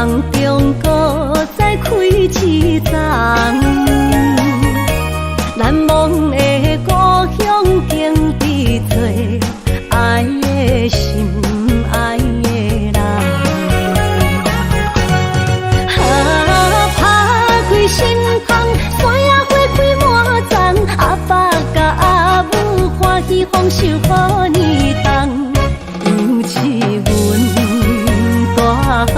梦中搁再开一丛，难忘的故乡经历做爱的心爱的人。打开心窗，山野花开满丛，阿爸甲阿母欢喜丰收好年冬，尤其阮大汉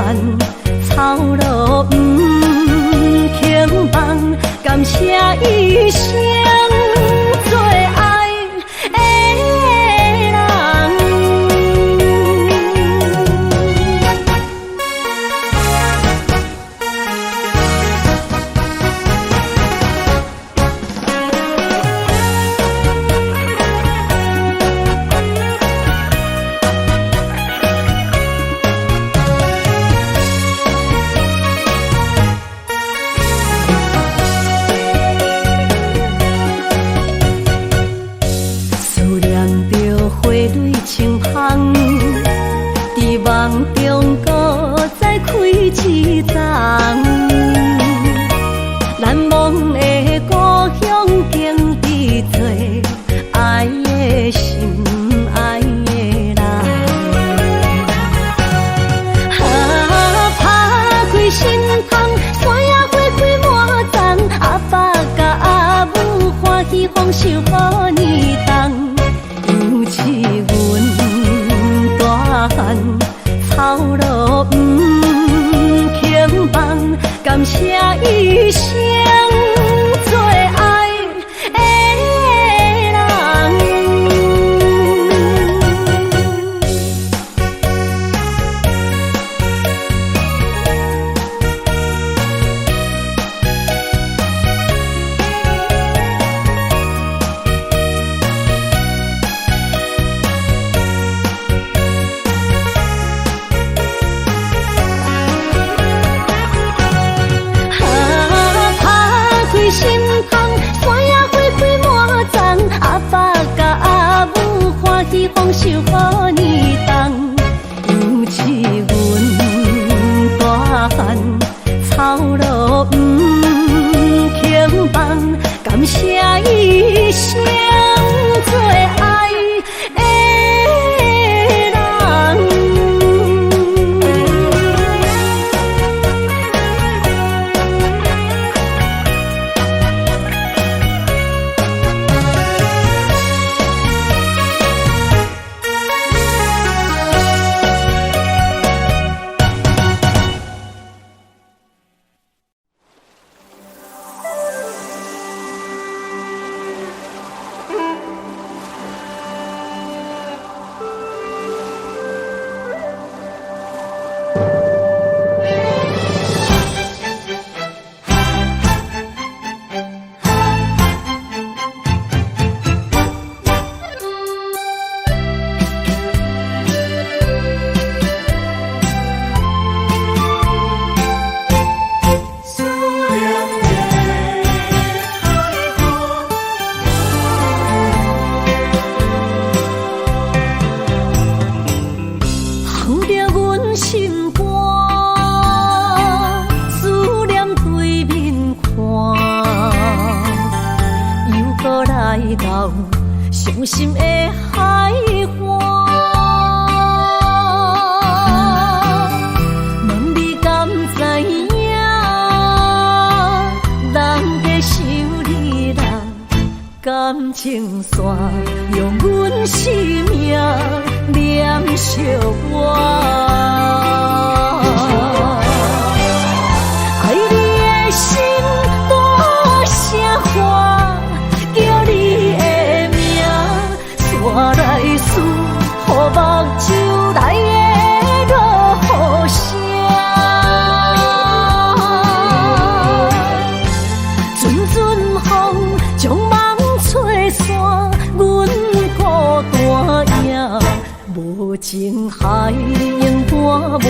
草路不轻放，感谢一生做爱的人。梦中搁再开一丛，难忘的故乡经历做爱的心爱的人。打开心窗，山野花开满丛，阿爸甲阿母欢喜丰收好年冬，尤其阮大汉草路不轻放，感谢一生做爱的人。心窗，山野花开满丛，阿爸甲阿母欢喜丰收好年冬，尤其阮大汉草路不轻放，感谢一生做爱的人。伤心的海岸，问你敢知影？人在想你啦，感情线用阮生命念惜我。爱你的心大声喊，叫你的名，山来思，雨目睭来的落雨声。阵阵风将梦吹散，阮孤单影，无情海永伴袂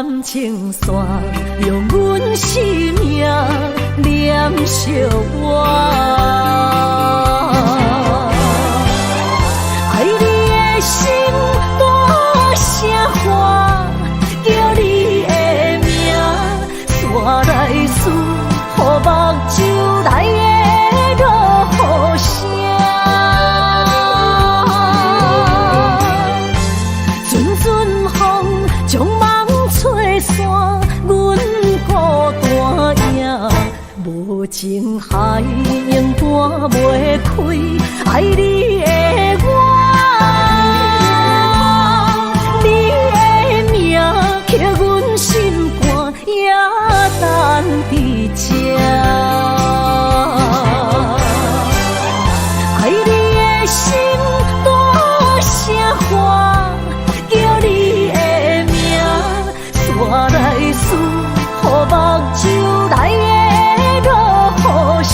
感情线，用阮生命念惜我。爱你的心大声喊，叫你的名，山来思，雨目睭来的落雨声。阵阵风将梦吹散，阮孤单影，无情海永断袂开，爱你的我。刻阮心肝也等伫这，爱你的心大声喊，叫你的名，山来思，雨目睭来的落雨声。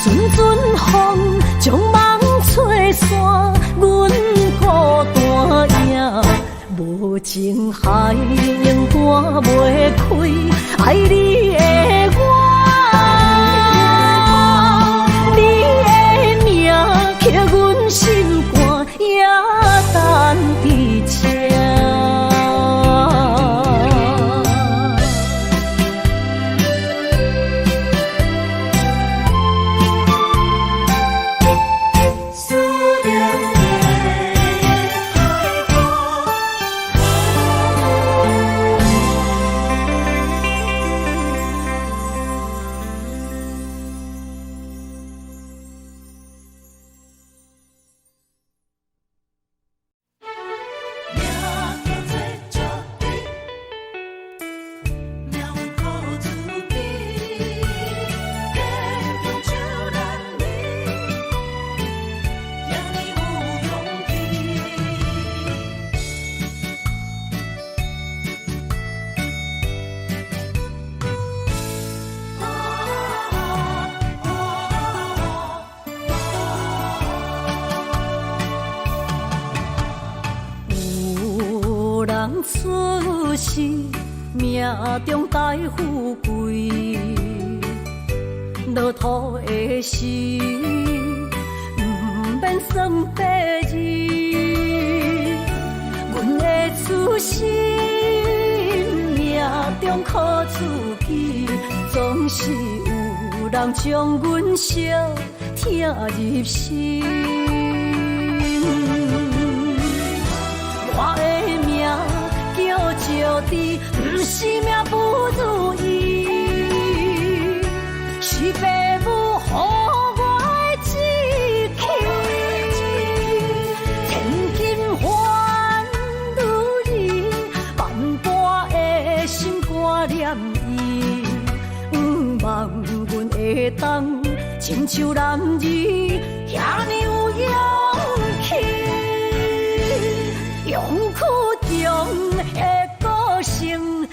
阵阵风将梦吹散，阮孤单影，无情海永断袂开，爱你的我，你的名，刻阮心肝也等伫这。出世命中带富贵，落土的时，不免算白字。阮的出身命中靠自己，总是有人将阮惜疼入心。我的命叫石地，不是命不如意，是父母予我的志气。千金换如意，万般的心肝念伊，望阮会当亲像男儿遐尼有勇气。勇气中的个性赢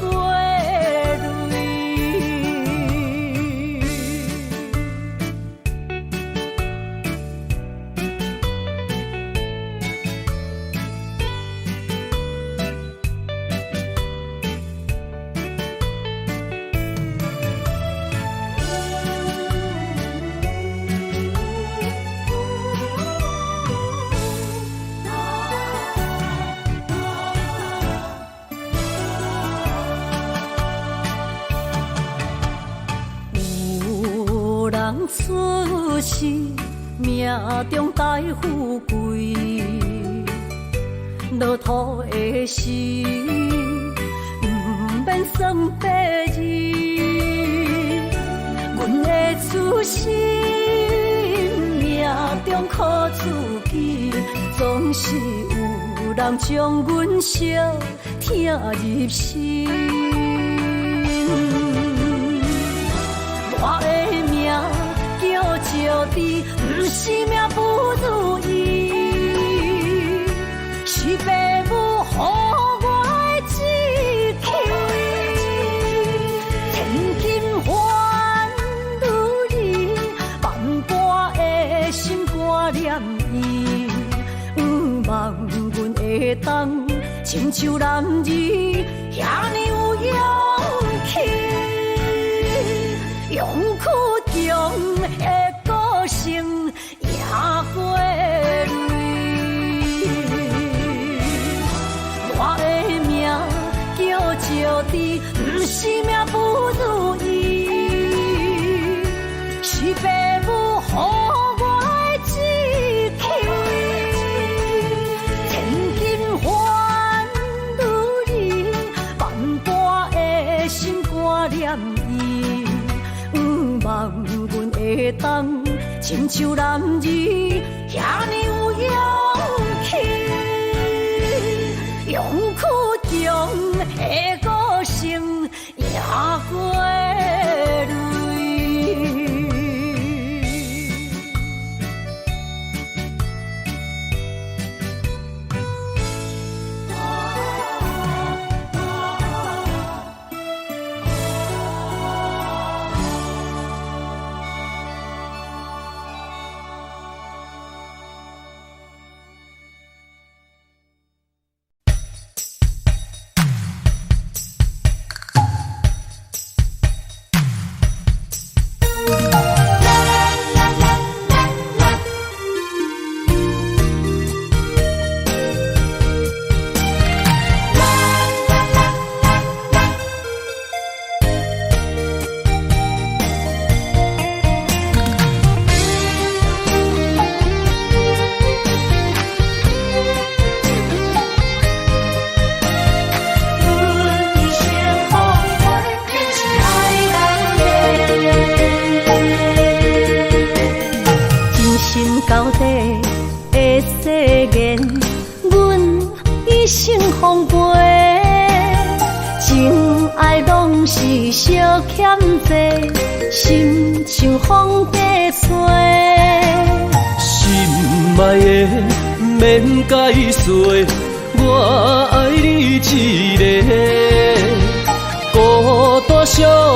过泪。出世命中带富贵，落土的时，不免算白字。阮的出身命中靠自己，总是有人将阮惜疼入心。我的命叫石地，不是命不如意，是父母予我的志气。千金换如意，万般的心肝念伊，会当，亲像男儿遐尼有勇气，勇气中的个性赢过泪。我的命叫石猪，不是命不如意，是父母予我的志气。千金换如意，万般的心肝念伊，望阮会当，亲像男儿遐尼有勇气。勇气中的个性赢过泪。心像风在吹，心爱的免解释，我爱你一个，孤单寂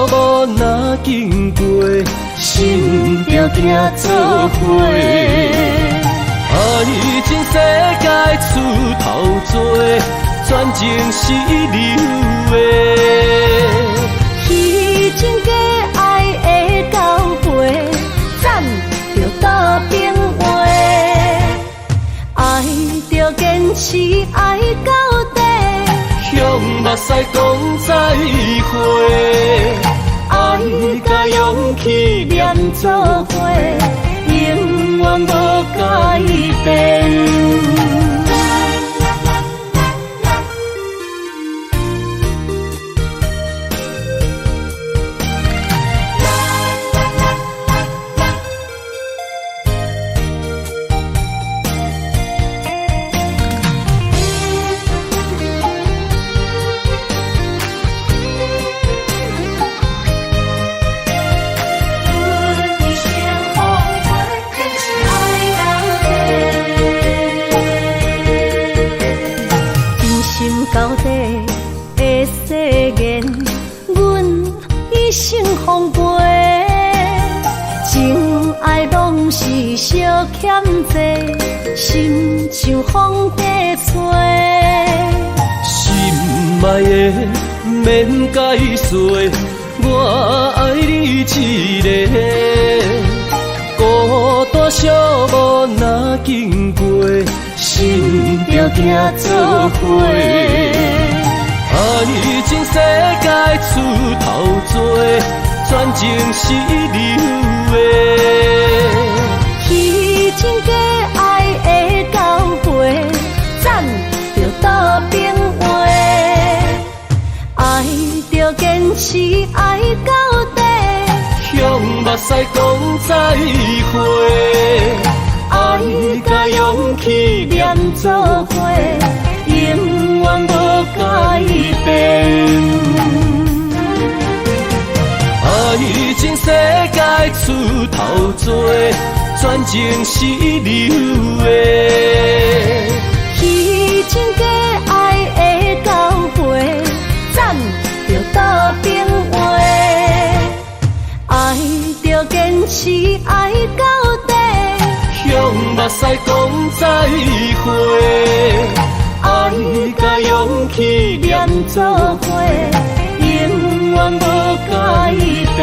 寞若经过，心着行做伙。爱情世界出头多，全情是流的。彼情假爱的交陪，赞着倒变话，爱着坚持爱到底，向目屎讲再会，爱甲勇气连做伙，永远无改变。到底的誓言，阮一生奉陪，情爱拢是小欠债，心像风在吹。心爱的免解释，我爱你一个，孤单寂寞若经过，心着行做伙。爱情世界出头多，全情是流的。彼情假爱的交陪，赞着倒变话，爱着坚持爱到底，向目屎讲再会，爱甲勇气连做伙，永远无改变。爱情世界出头多，全情是流的。彼情假爱的交陪，赞着倒变话，爱着坚持爱到底，向目屎讲再会，爱甲勇气连做伙，永远无改变。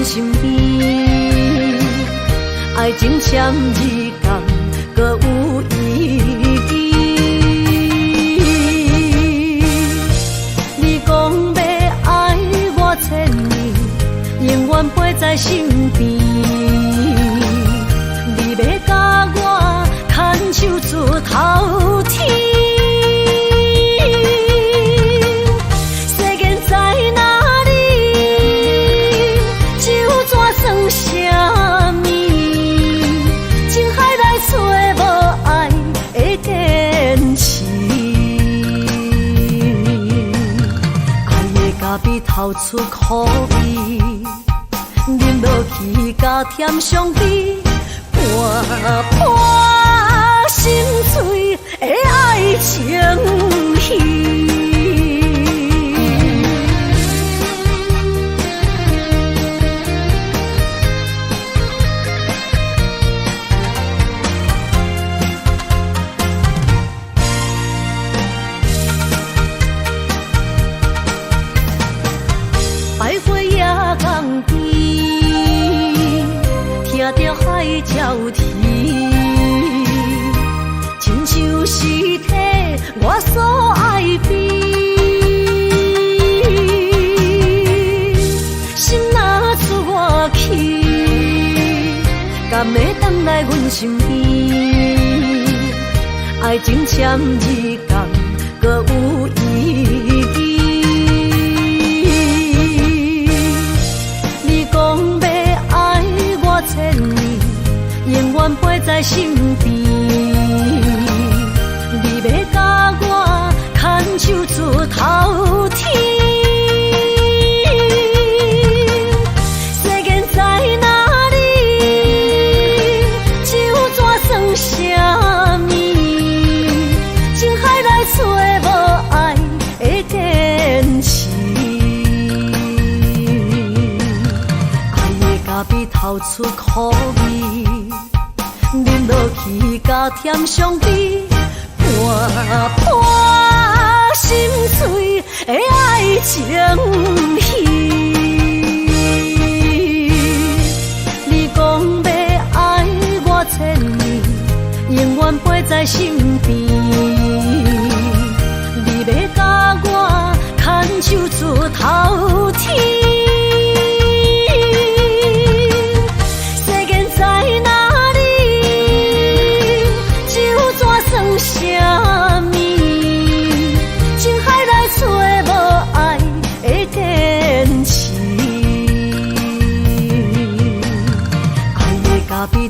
身边，爱情签字讲，搁有意义。你讲要爱我千年，永远陪在身边。你要甲我牵手出头天。透出苦味，饮落去甲甜相比，伴伴心碎的爱情戏。鸟啼，亲像是体我所爱悲。心若出我去，敢会回来阮身边？爱情签字讲，搁有意义。你讲要爱我千年。永远陪在身边，你要甲我牵手出头天。世间在哪里，就怎算啥物？情海内找无爱的坚持，爱的咖啡透出苦味。饮落去甲甜相比，伴伴心碎的爱情戏。你讲要爱我千年，永远陪在身边。你要甲我牵手出头天。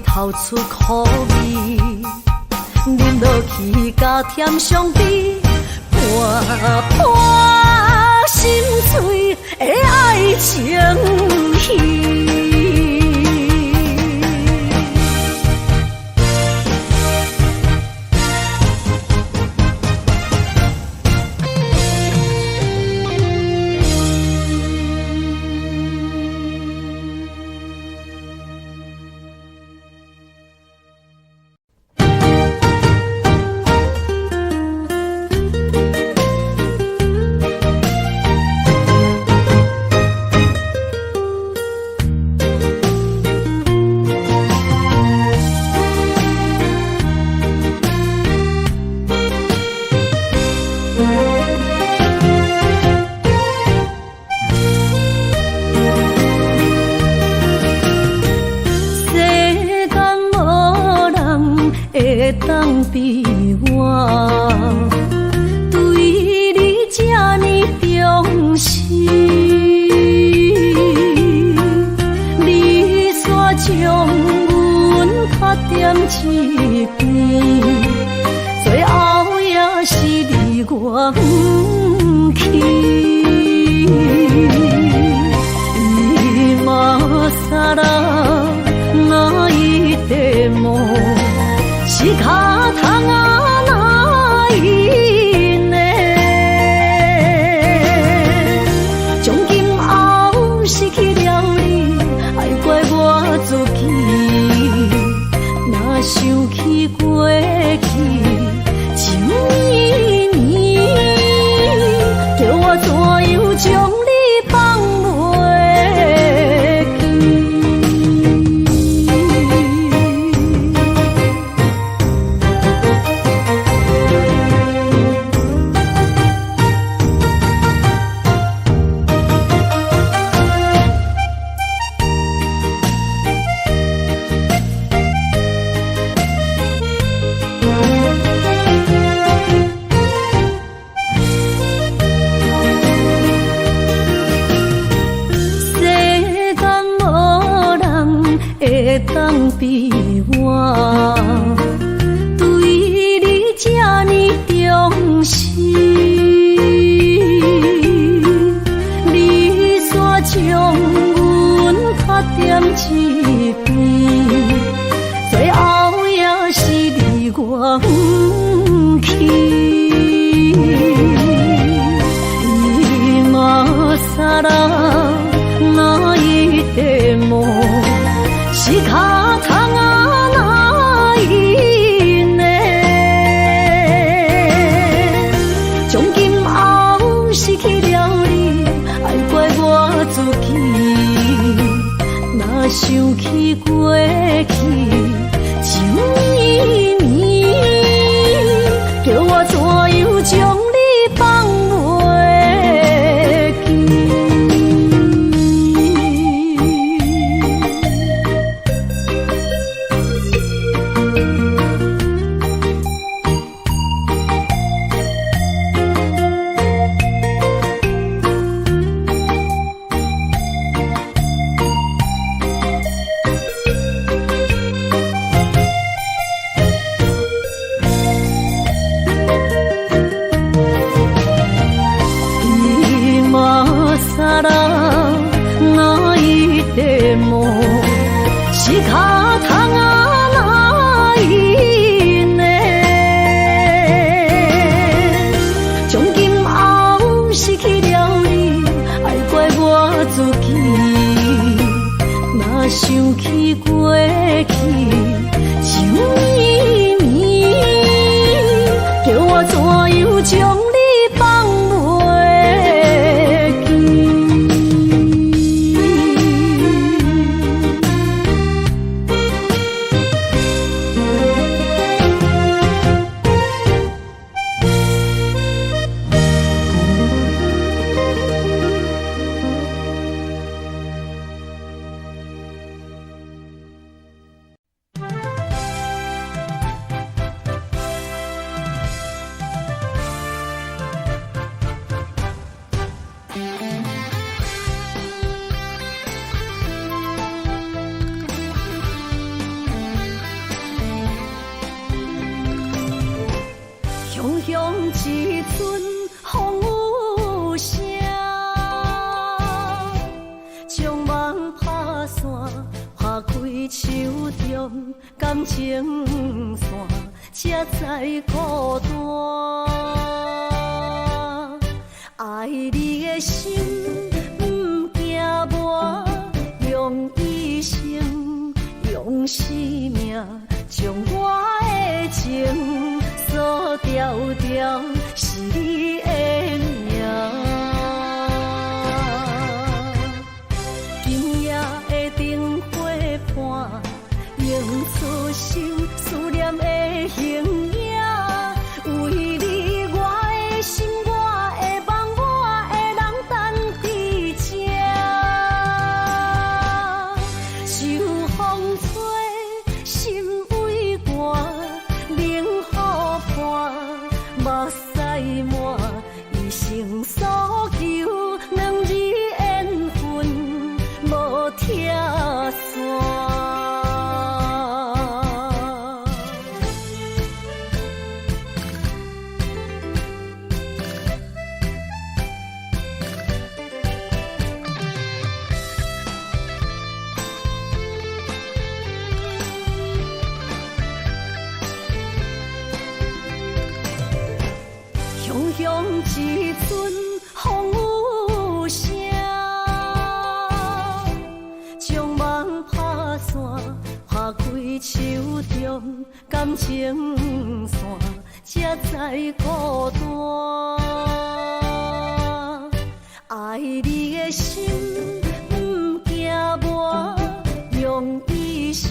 透出苦味，饮落去甲甜相比，伴伴心碎的爱情戏。会当比我对你这呢重视？你煞将阮拍点一边，最后也是离我不去。さらないでも仕方がないね。从今后失去了你，爱怪我自己。若想起过去，像年年，叫我怎样将你放袂？当比我对你这呢重视，你煞将阮拍点一边，最后也是离我不去。今さらないでも仕方がないね。从今后失去了你，爱怪我自己。若想起过去，像年年，叫我怎样将你放袂记？さらないでも仕方がないね。从今后失去了你，爱怪我自己。若想起过去，像年年，叫我怎样将你放袂记？雄雄一阵风雨声，将梦拍散，拍开手中感情线，才知孤单。爱你的心不惊磨，用一生用生命将我的情锁条条，是你的名。今夜的灯火伴，映出心思念的形影。为你我的心，我的梦，我的人等伫这。受风吹，心为寒，你感情线，才知孤单。爱你的心不惊磨，用一生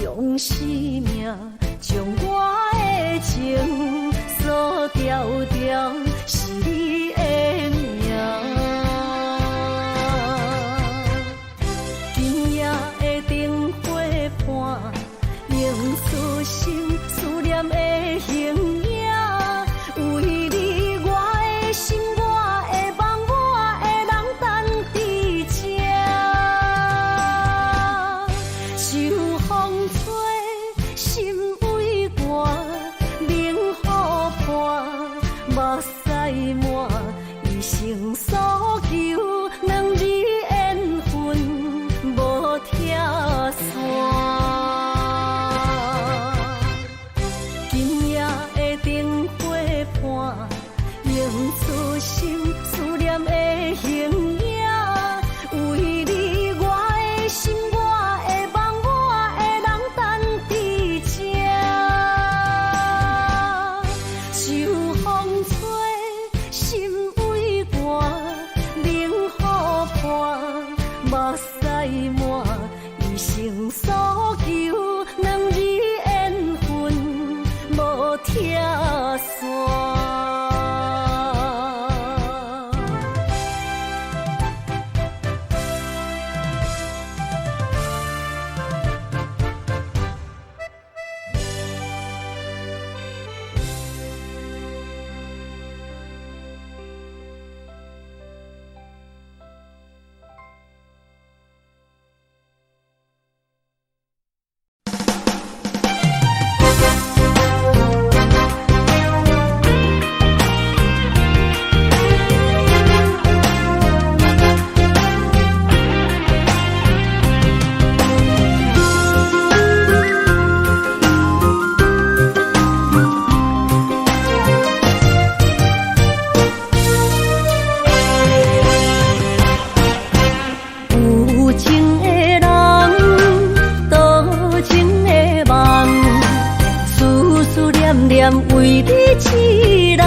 用生命，将我的情锁条条，是你的名。今夜的灯火伴，映出心思念的形影。为你，我的心，我的梦，我的人等伫这。秋风吹，心为寒，冷雨伴，目屎满，一生所求，两字缘分无拆散。今夜的灯火伴，映出心思念的形影。为你，我的心，我的梦，我的人等伫这。秋风吹，心为寒，冷雨伴，目屎满，一生所求，两字缘分无拆散。有情的人，多情的梦，思思念念为你一人。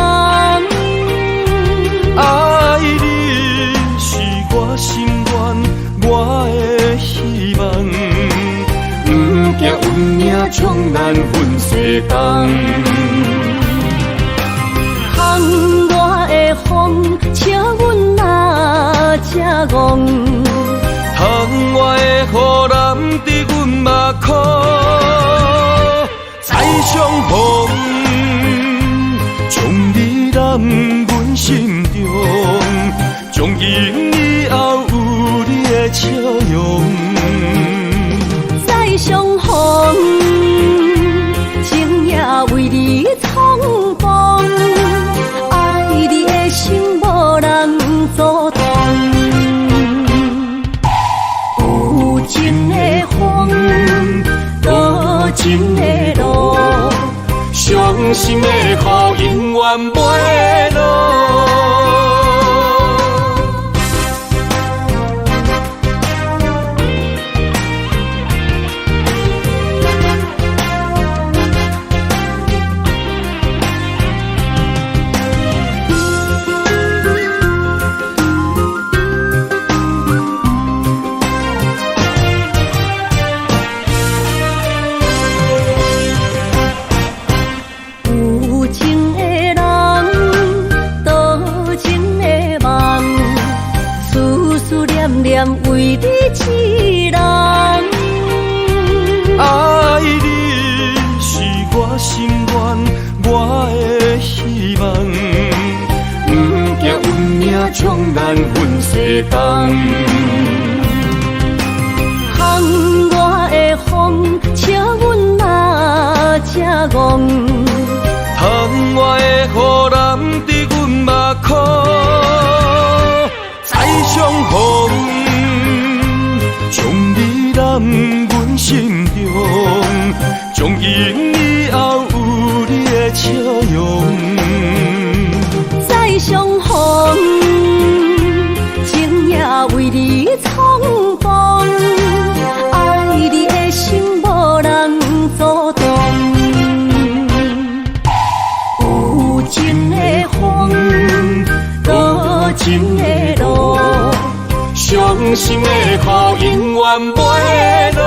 爱你是我心愿，我的希望，不惊运命冲咱分世间。窗外的风，笑阮哪只戆？窗外的雨淋伫阮目眶，再相逢，将你揽阮心中，从今以后有你的笑容。再相逢，情也为你冲动，爱你的心无人阻挡。有情的风，多情的路，伤心的雨永远袂落。有情的人，多情的梦，思思念念为你一人。爱你是我心愿，我的希望，不惊运命冲咱分世间。窗外的风，笑阮哪只戆？窗外的雨淋伫阮目眶，再相逢，将你揽阮心中，从今以后有你的笑容。再相逢，情也为你冲动，爱你的心无人阻挡。情的路，伤心的雨永远不会落。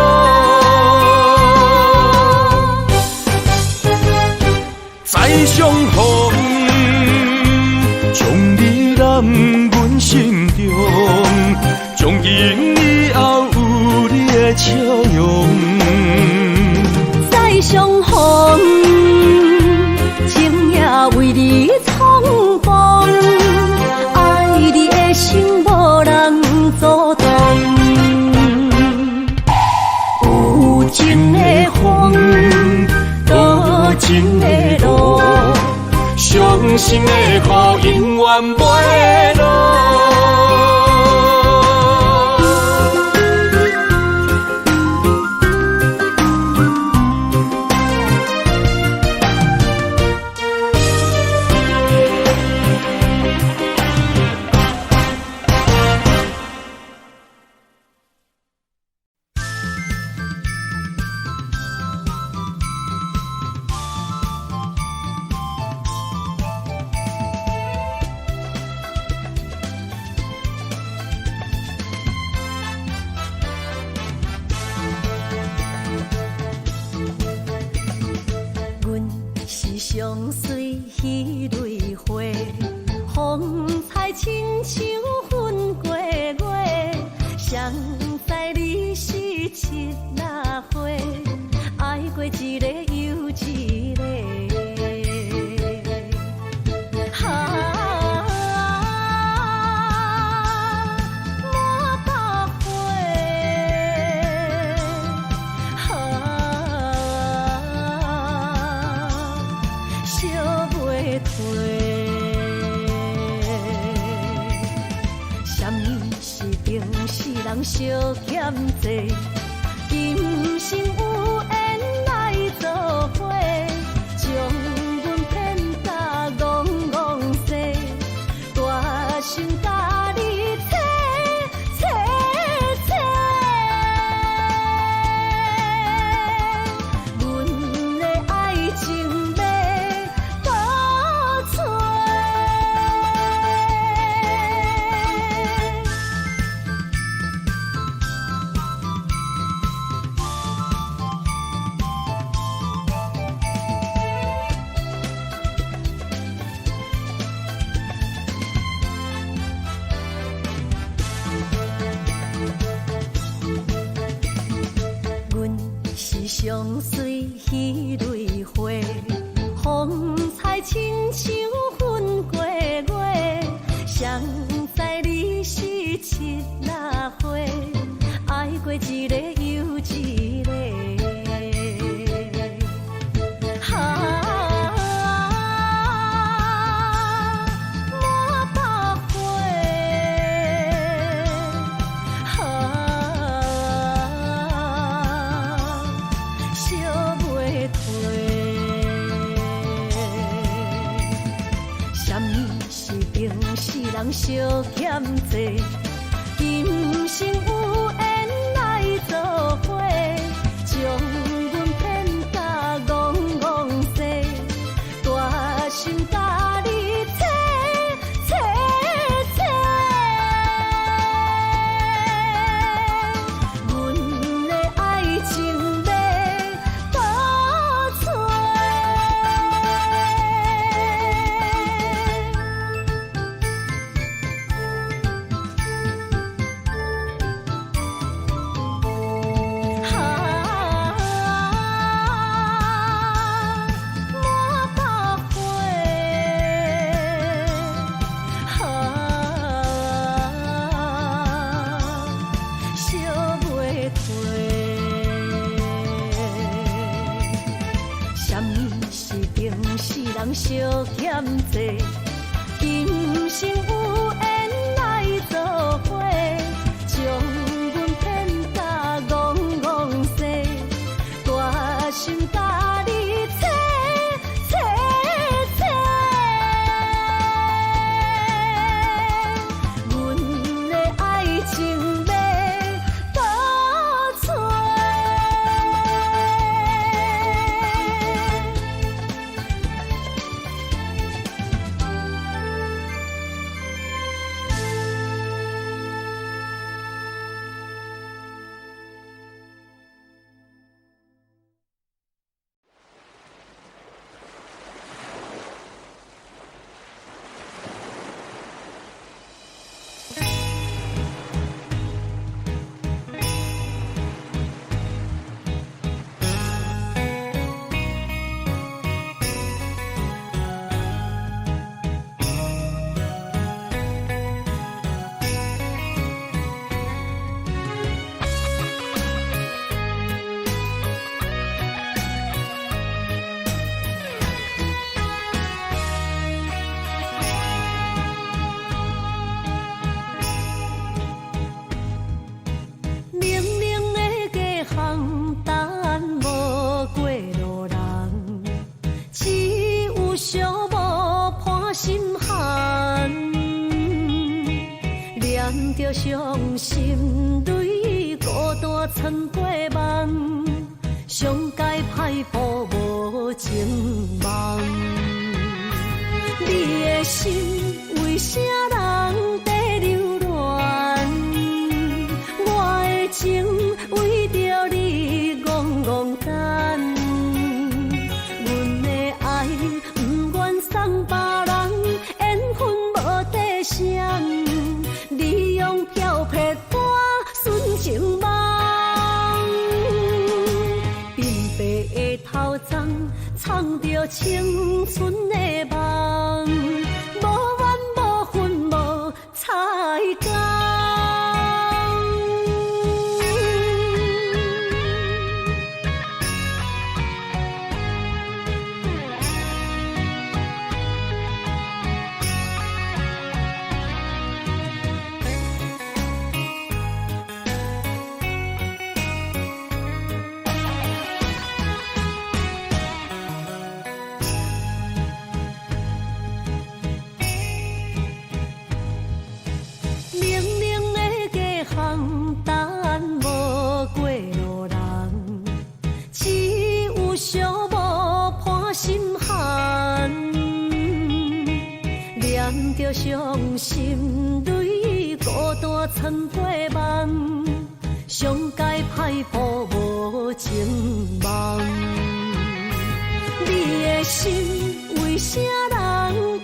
再相逢，将你揽阮心中，从今以后有你的笑容。再相逢，情也为你苍茫，爱你的心无人阻挡。有情的风，多情的路，伤心的雨永远不会落。相随彼蕊花，风采亲像云过月。谁知你是七那花，爱过一个又一个。人相欠债，今生有缘来作伙，将阮骗甲戆戆西，大心甲你切切切，阮的爱情要倒找。相随彼蕊花，风采亲像云过月。谁知你是七那花，爱过一个又一个。人相欠债，今生有缘来作伙，将阮骗甲戆戆西，大心甲你切切切，阮的爱情要倒找。人相欠债，今生有缘来作伙，将阮骗甲戆戆西，大心甲你切切切，阮的爱情要倒找。念着伤心泪，孤单藏过梦，上界歹步无情梦。你的心为啥人在流乱？我的情为着你戆戆等，阮的爱不愿送别人，缘分无底线，你用漂泊带纯情梦。鬢白的头鬃，藏着青春的梦，无怨无恨无彩工。着伤心泪，孤单藏过梦，上界歹步无情梦。你的心为啥人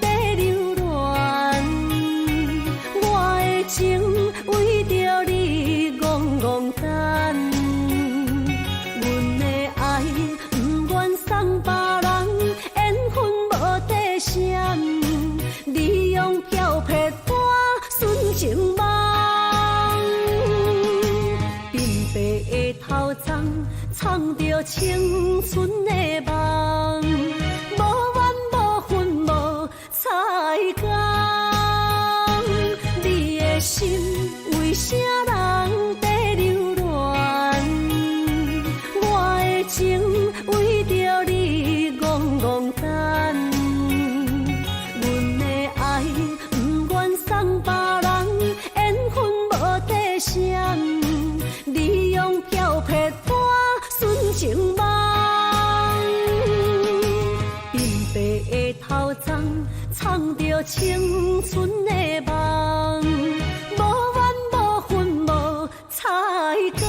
在流乱？我的情为着你戆戆等，阮的爱不愿送别人，缘分无底线。你用漂泊带纯情梦，鬢白的头鬃，藏着青春的梦，无怨无恨无彩工。你的心为啥人在流乱？我的情为着你戆戆等。送别人，缘分无底线，你用漂泊带纯情梦。鬢白的头鬃，藏着青春的梦，无怨无恨无彩工。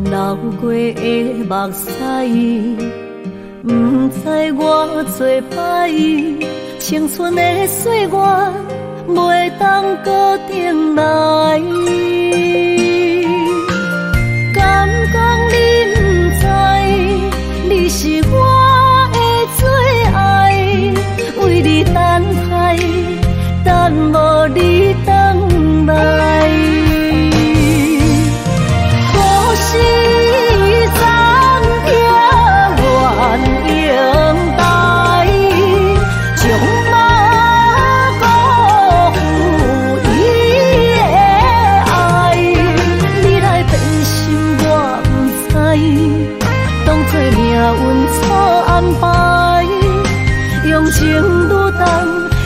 流过的目屎，不知我做摆，青春的岁月袂当搁重来。敢讲你不知，你是我的最爱，为你等待，等无你等来。是暂停原应待，将马辜负伊的爱，你来变心我不知，当作命运错安排，用情愈重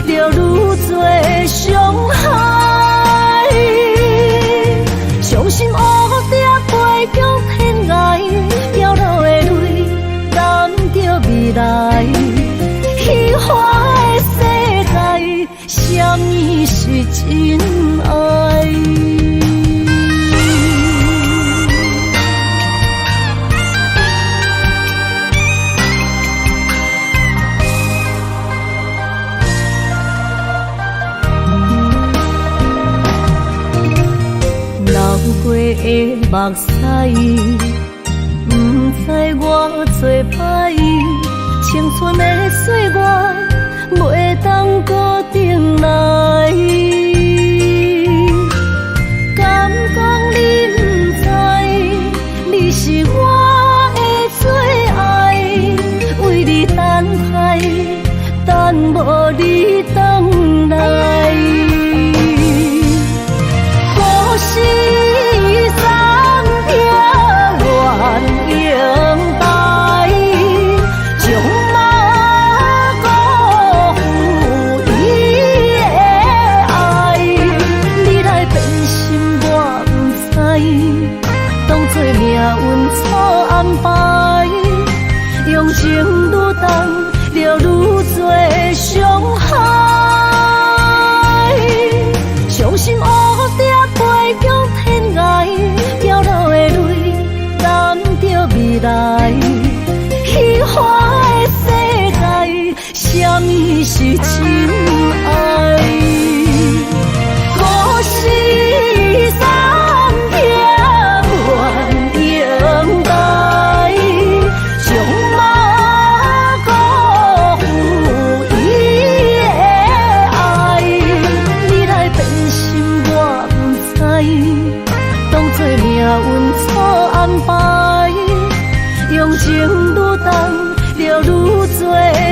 就愈多伤害，伤心黑定背向天涯，飘落的泪染着未来，虚幻的世界，什么是真爱？的目屎，不知我做歹，青春的岁月袂当固定来。敢讲你不知，你是我的最爱，为你等待，等无你回来。故事暂停，愿永待，将马辜负伊的爱。你来变心我不知，当作命运错安排，用情愈重，就愈多伤害。伤心乌蝶飞向天涯，掉落的泪染着未来。虚幻的世界，什么是真爱？故事暂停，愿永待，将马辜负伊的爱。你来变心我不知，当作命运错安排，用情愈重，就愈多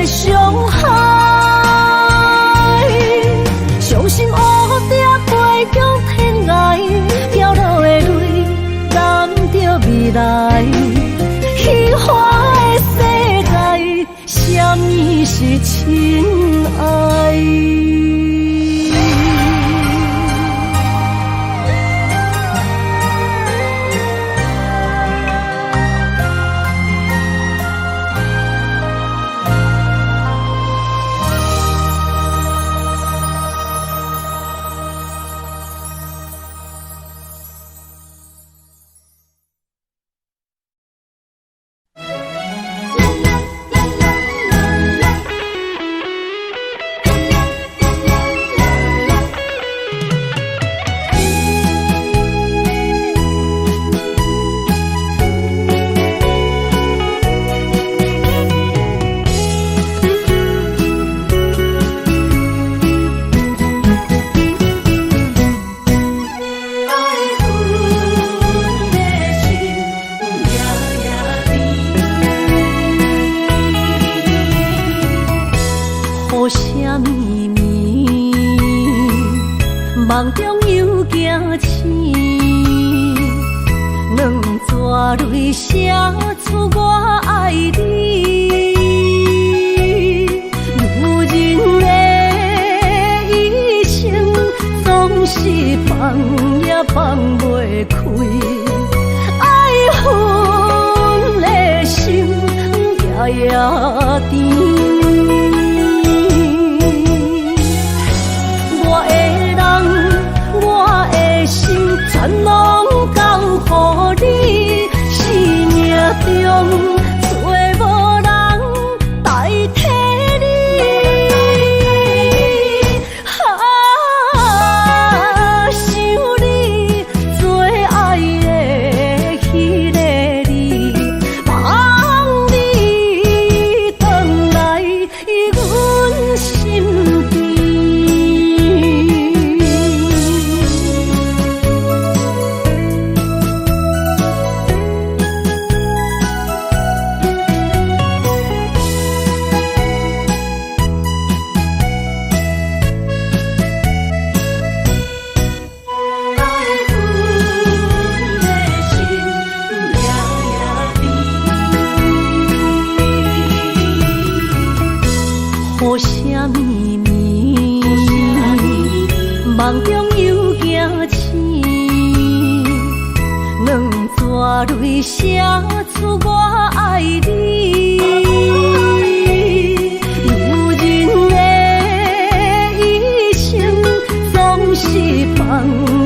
伤害。伤心乌蝶飞向天涯，掉落的泪染着未来。虚幻的世界，什么是真爱？梦中又惊醒，两纸泪写出我爱你。女人的一生总是放也放袂开，爱恨的心夜夜甜。全拢交乎你，生命中找无人代替你。想你最爱的迄个你，望你回来阮心间。雨声绵绵，梦中又惊醒，两纸泪写出我爱你。女人的一生总是放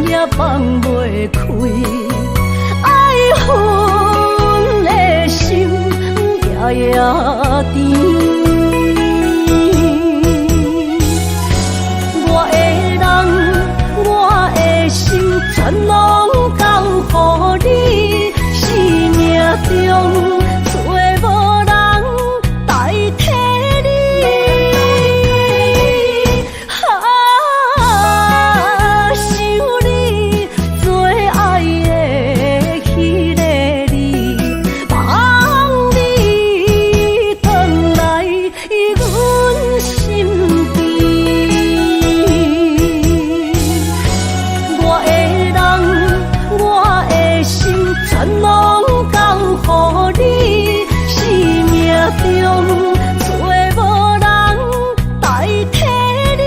也放袂开，爱恨的心夜夜甜。全拢交乎阮心边。我的人，我的心，全拢交予你，生命中找无人代替你。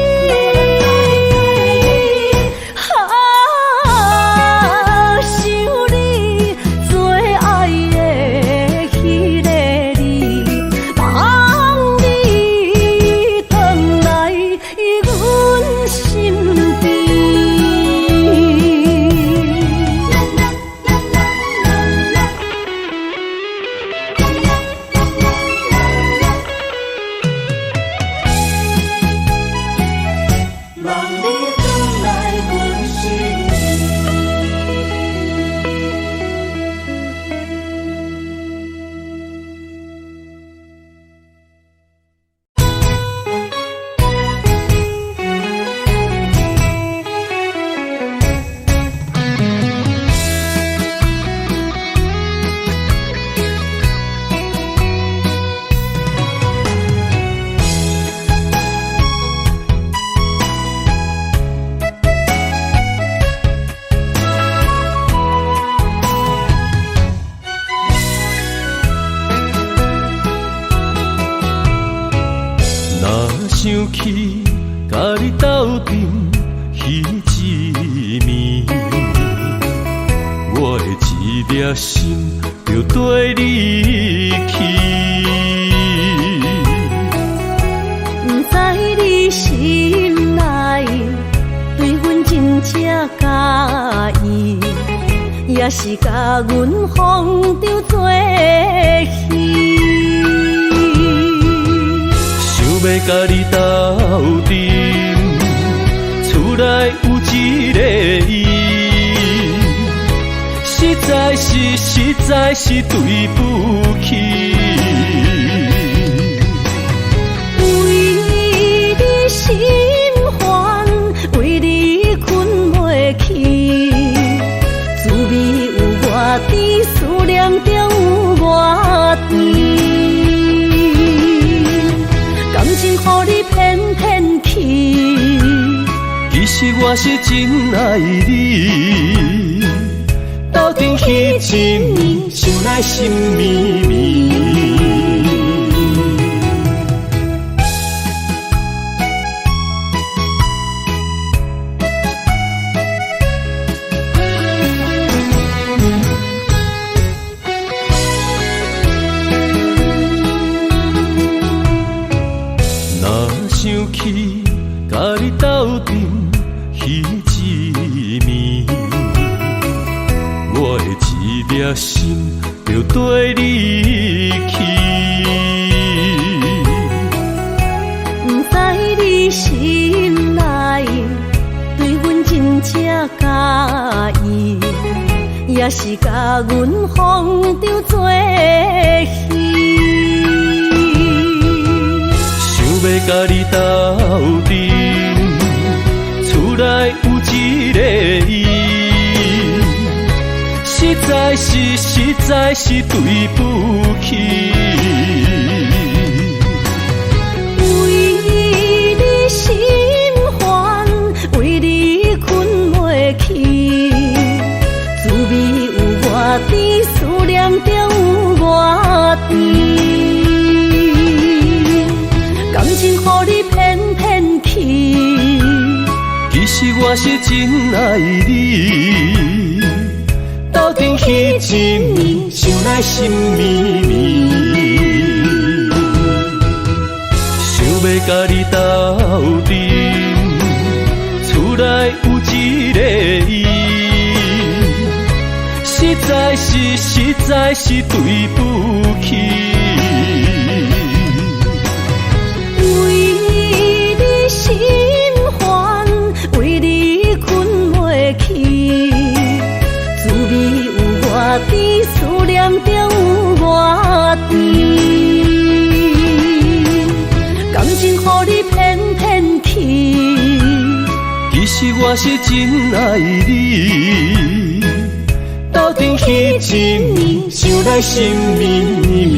想你做爱的迄个你，望你回来阮身边。想起甲你斗阵彼一暝，我的一粒心就跟你去。不知你心内对阮真正介意，也是甲阮放着做戏。要甲你斗阵，厝内有一个伊，实在是对不起。为你心烦，为你困袂去，滋味有外甜，思念就有外甜。感情予你骗骗去，其实我是真爱你。斗阵彼一暝，想来心绵绵。想起甲你斗阵彼一暝，我的一粒心就跟你去。不知你心内对阮真正介意，也是甲阮放着做戏。要甲你斗阵，厝内有一个伊，实在是对不起。为你心烦，为你困袂去，滋味有外甜，思念就有外甜。感情予你骗骗去，其实我是真爱你。斗阵彼一暝，想来心绵绵。想要甲你斗阵，厝内有一个伊，实在是对不起。心烦，为你困袂去，滋味有外甜，思念就有外甜。感情予你骗骗去，其实我是真爱你。斗阵彼一暝，想来心绵绵。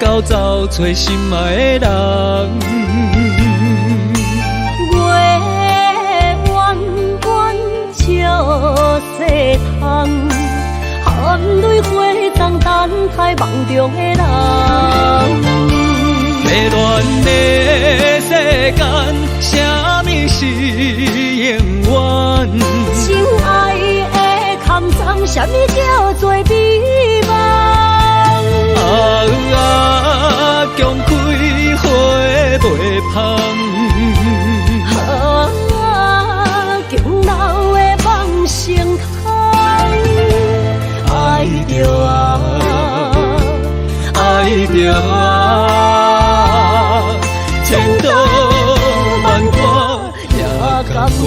到走找心爱的人。月弯弯照西窗，含泪花丛等待梦中的人。迷乱的世间，什么是永远？心爱的坎藏，什么叫做美梦？强开花袂芳。强留的梦成空。爱着爱着千刀万剐也甘愿。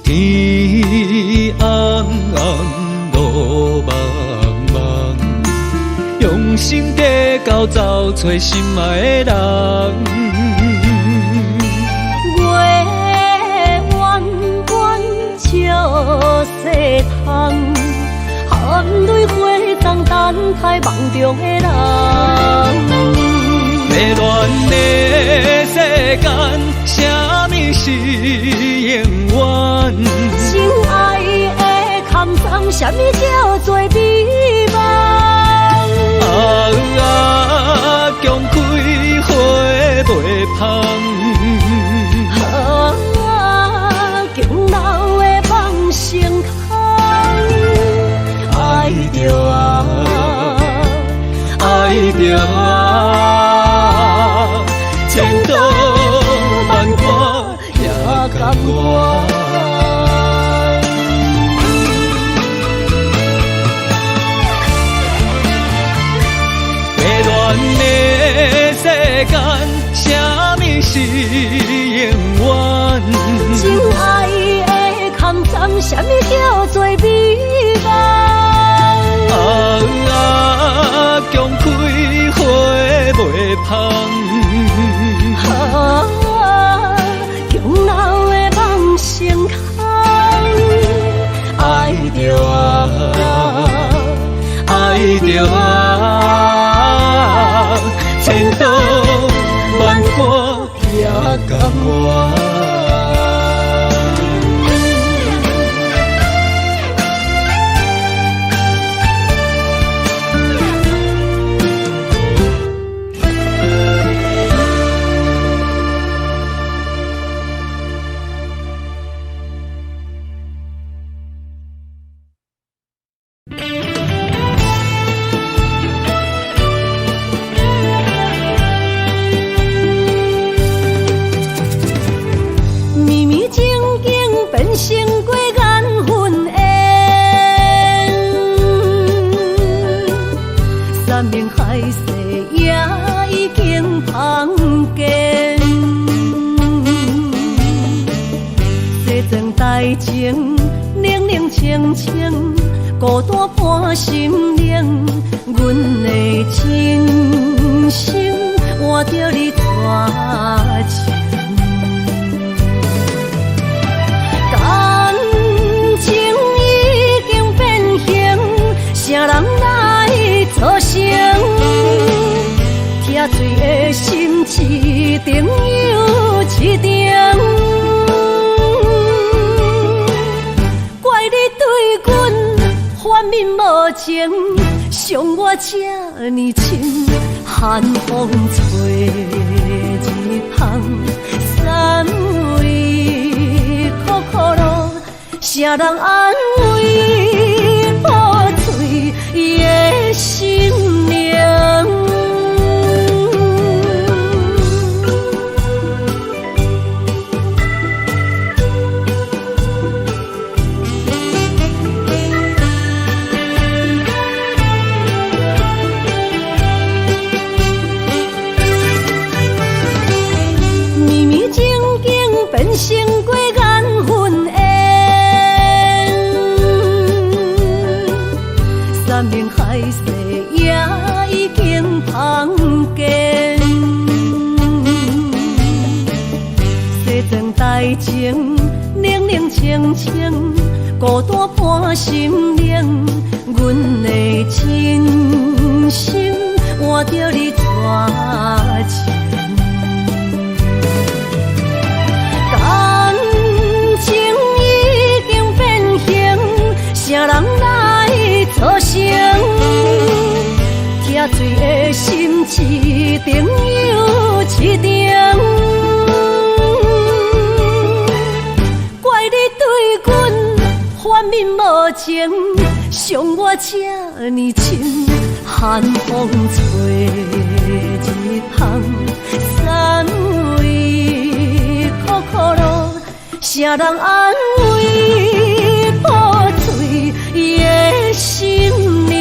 天暗暗，路茫茫，用心地到走找心爱的人。月弯弯照西窗，含泪花丛等待梦中的人。迷乱的世间，什么是永远？心爱的坎藏，什么叫做美梦？强开花袂芳。强留的梦成空。爱着爱着千刀万剐也甘愿。迷乱的世间，什么是永远？心爱的坎藏，什么叫做美梦？强开花袂芳。强留的梦成空。爱着爱着千刀万剐也甘愿。成过缘分缘，山明海誓也已经碰见。西庄台情，冷冷清清，孤单伴心灵。阮的情深，换着你带情。感情已经变形，啥人来造成？疼水的心一定又一定，怪你对阮反面无情，伤我这呢深，寒风吹日芳，三位苦苦路，啥人安慰破碎的心灵？情，冷冷清清，孤单半心冷。阮的真心换着你绝情，感情已经变形，啥人来造成？疼水的心一定又一定。怪你对阮反面无情，伤我这呢深，寒风吹日风，三位苦苦路，啥人安慰破碎的心灵？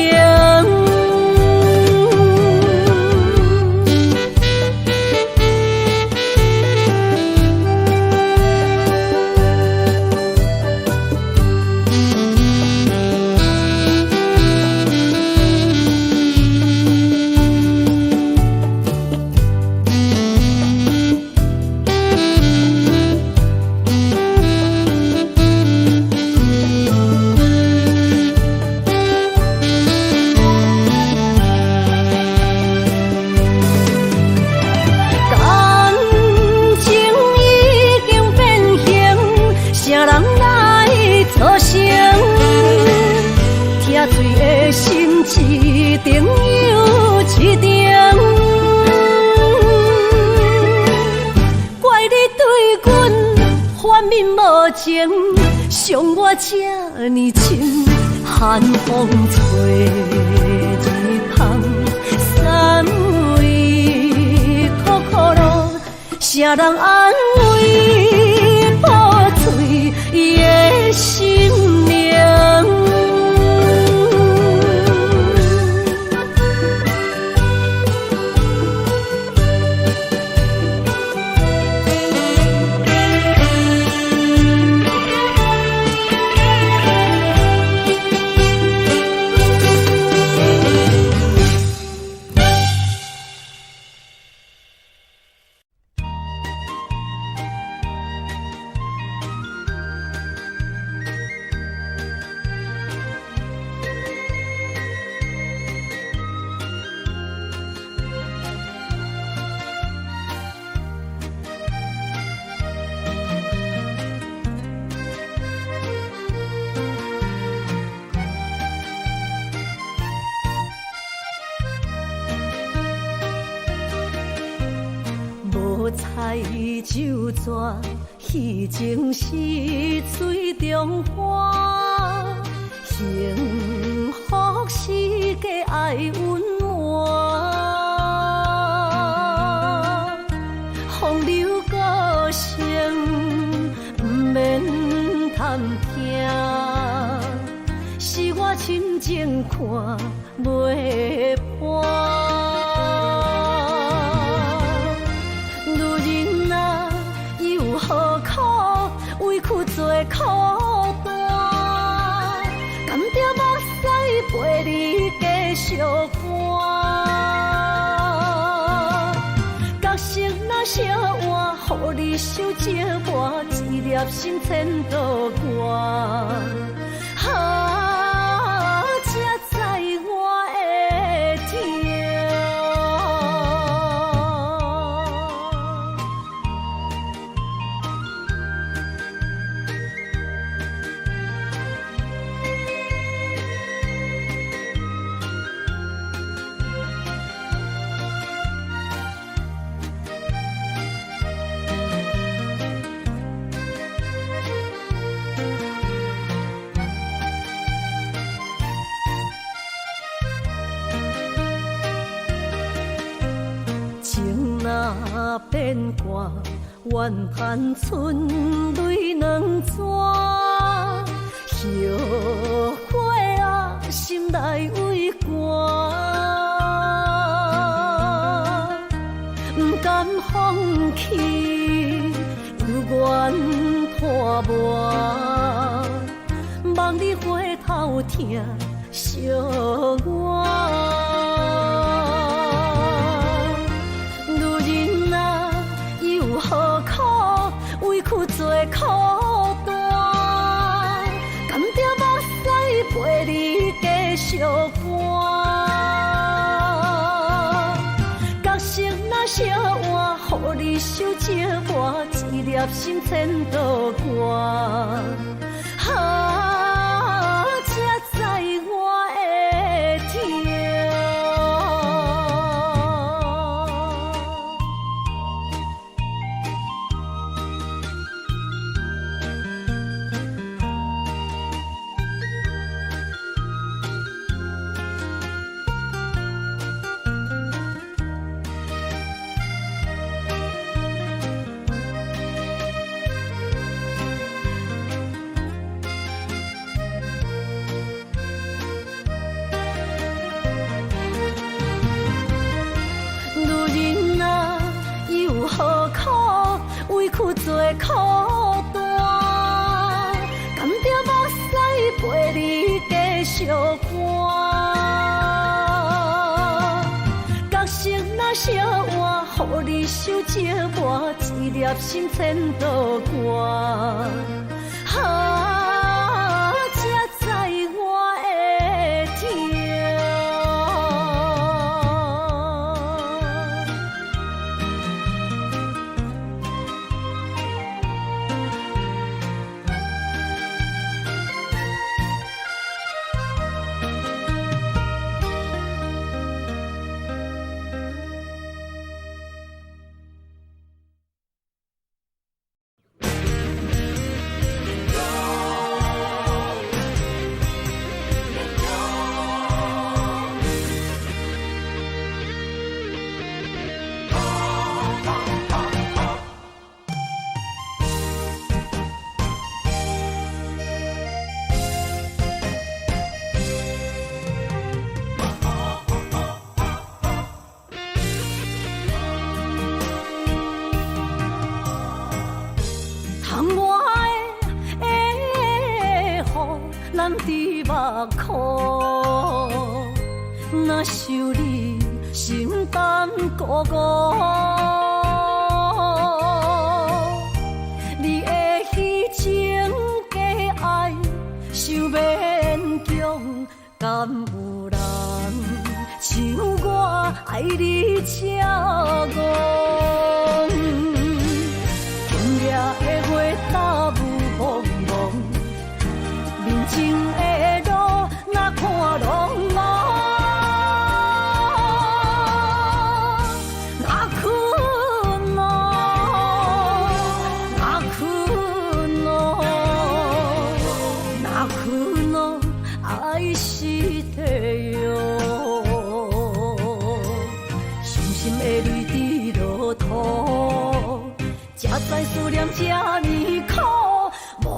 一定又一定，怪你对阮反面无情，伤我这呢深，寒风吹日风，三位苦苦路，啥人安慰破碎的心灵？彩酒蛇，戏情是水中花，幸福是假爱温暖，风流歌声不免贪听，是我深情看袂破。做苦单，甘着目屎陪你继续寒。角色若写换，予你受折磨，一粒心千度寒。才知我的痛。若变卦，怨叹春泪两逝。后悔啊，心内为寒，不甘放弃，有缘破磨，望你回头听惜我。苦做苦担，甘着目屎陪你继续寒。角色若烧换，予你受折磨，一粒心千道寒。啊，才知我的痛。委屈做苦担，甘着目屎陪你继续寒。角色若烧换，予你受折磨，一粒心千道寒。啊，才知我的痛。咱伫目眶，若想你心肝孤孤，你的虚情假爱想勉强，敢有人像我爱你这戆？今夜的月打雾蒙蒙。人情的路，哪看拢无，哪困咯，哪困咯，哪困咯，爱是地哟，伤心的泪滴落土，才知思念这呢苦，无。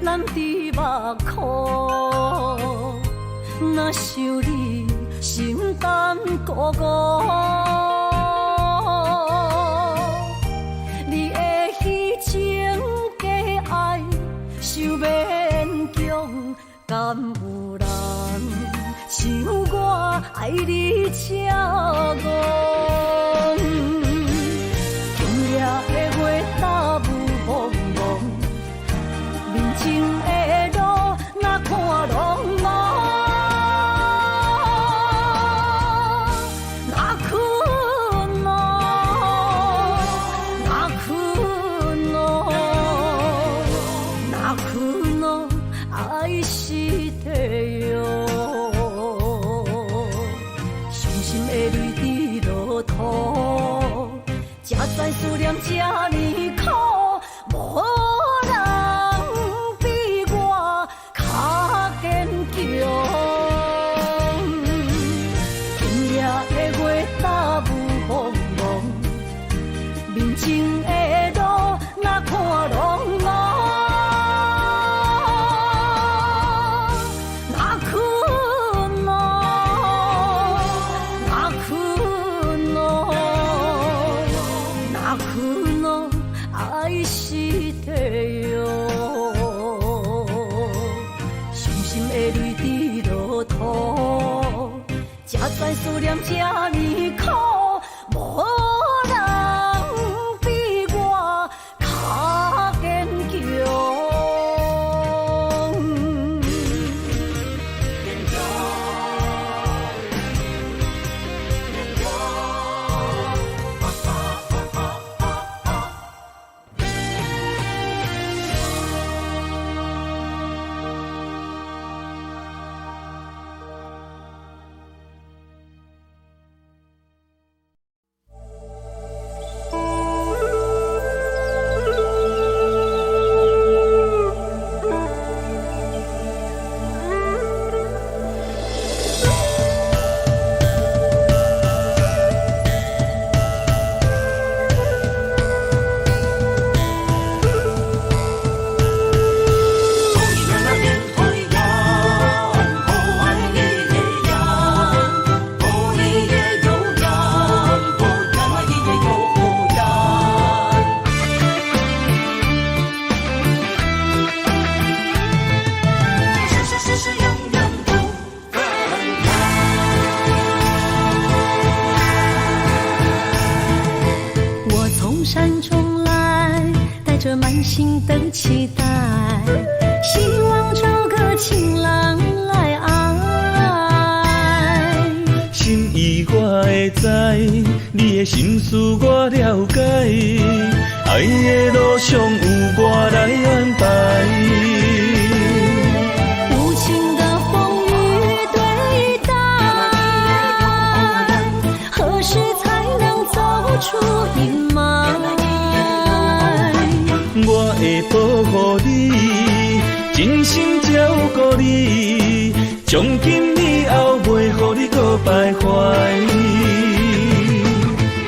咱伫目眶，若想你心肝孤孤，你的虚情假爱想勉强，敢有人像我爱你这戆？今夜的月打雾蒙蒙。人情的路，哪看拢无，哪困咯，哪困咯，哪困咯，爱是地哟，伤心的泪滴落土，才知思念这呢苦，无。期待，希望找个情郎来爱。心意我会知，你的心思我了解，爱的路上有我来安排。无情的风雨对待，何时才能走出阴霾？我会保护你，真心照顾你，从今以后袂予你搁徘徊。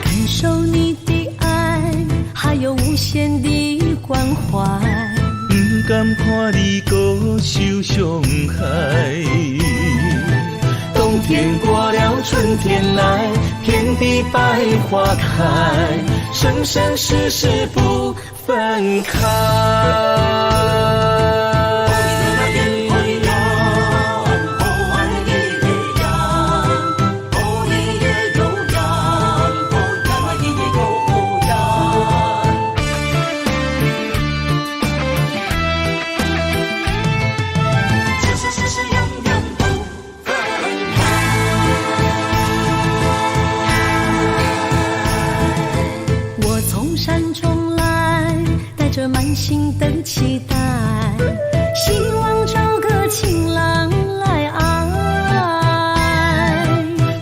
感受你的爱，还有无限的关怀。不甘看你搁受伤害。冬天过了，春天来，天地百花开，生生世世不分开。满心的期待，希望找个情郎来爱。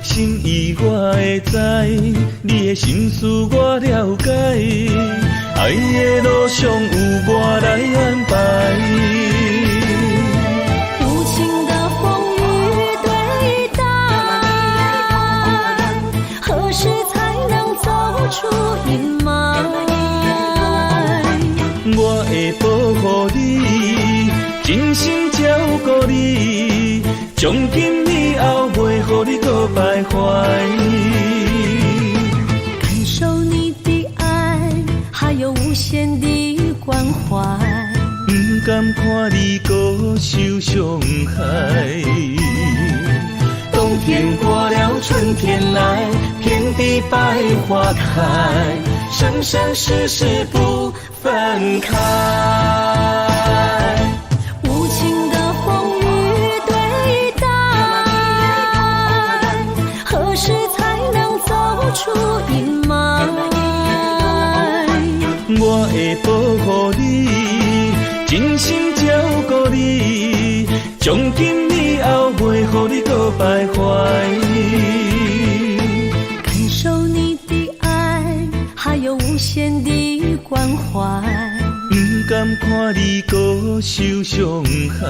心意我会知，你的心思我了解，爱的路上有我来安排。无情的风雨对待，何时才能走出阴霾？我会保护你，真心照顾你，从今以后袂予你搁徘徊。感受你的爱，还有无限的关怀。不甘看你搁受伤害。冬天过了，春天来，天地百花开，生生世世不分开。无情的风雨对待，何时才能走出阴霾？我会保护你，真心照顾你，从今以后袂予你搁徘徊。感受你的爱，还有无限的关怀。不甘看你搁受伤害。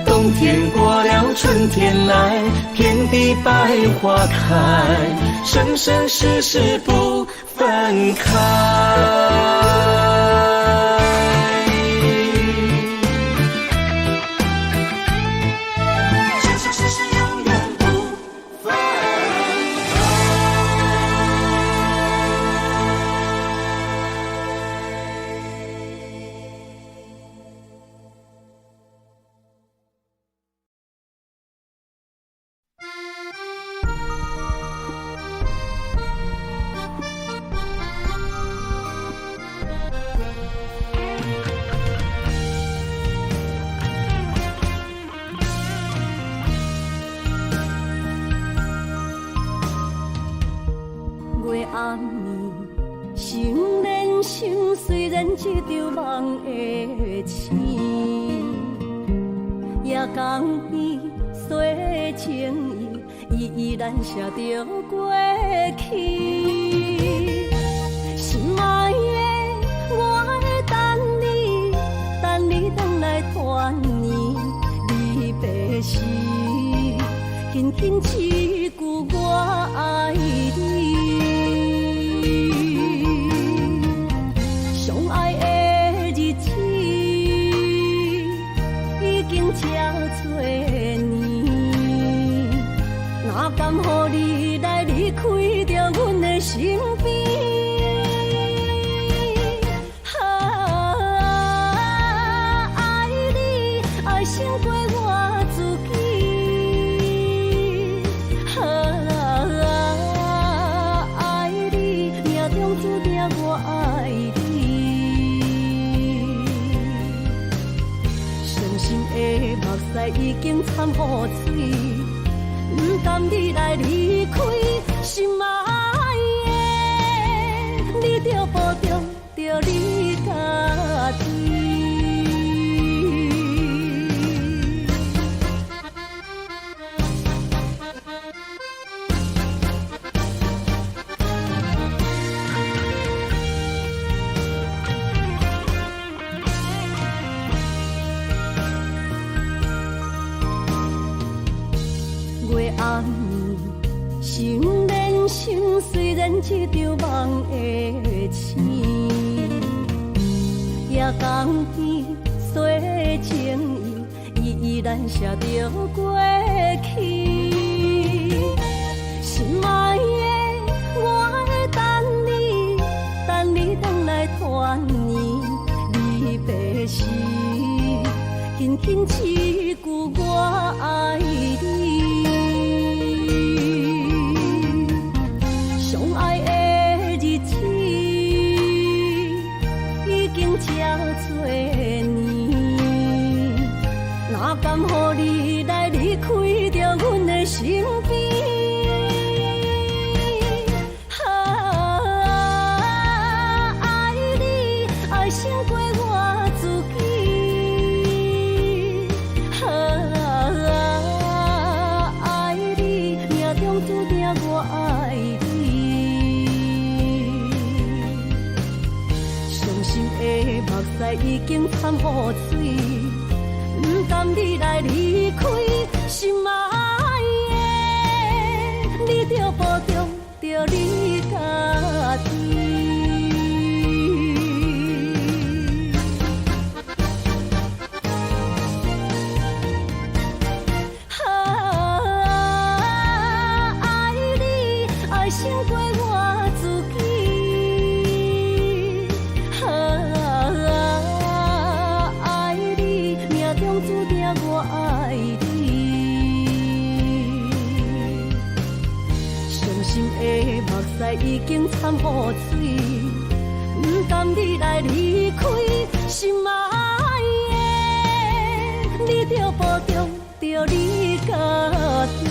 冬天过了，春天来，天地百花开，生生世世不分开。暗暝，心连心，虽然一场梦的醒，夜江边洗情意，依然写着过去。心爱的，我会等你回来团圆。离别时，紧紧一句我爱你。相爱的日子已经这多年，哪甘乎你来离开着阮的身边？爱你爱胜过我自己，目屎已经惨雨水，不甘你来离开，心爱的，你着保重着你家己。月暗心连心，虽然一场梦的醒，夜光边洗情意，依然写着过去。心爱的，我会等你回来团圆。离别时，轻轻一句我爱你。多年，哪甘予你来离开着阮的身边？爱你爱胜过我自己，爱你命中注定我爱你。伤心的目屎已经惨雨水，不甘你来离开，心爱的，你着保重着你家己。爱你爱胜过我自己。爱你，命中注定我爱你。伤心的目屎已经惨雨水，不甘你来离开，心爱的，你着保重着你家己。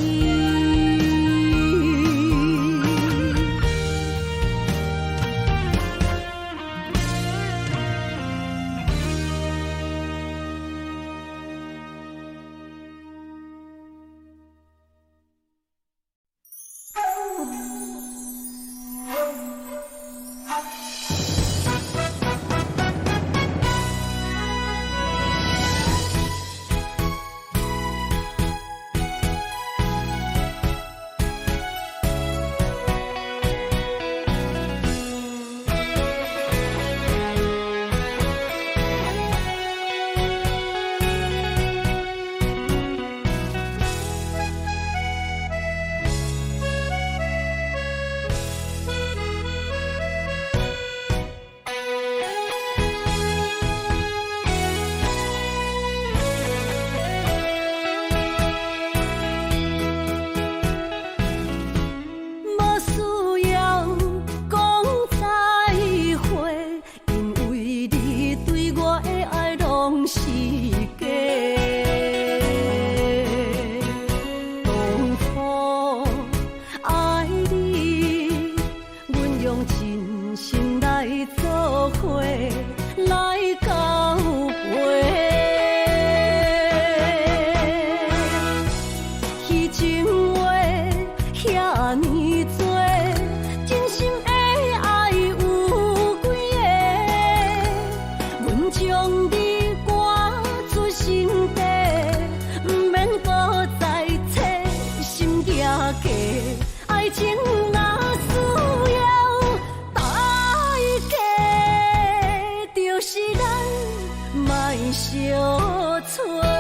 爱情若需要代价，就是咱莫相找。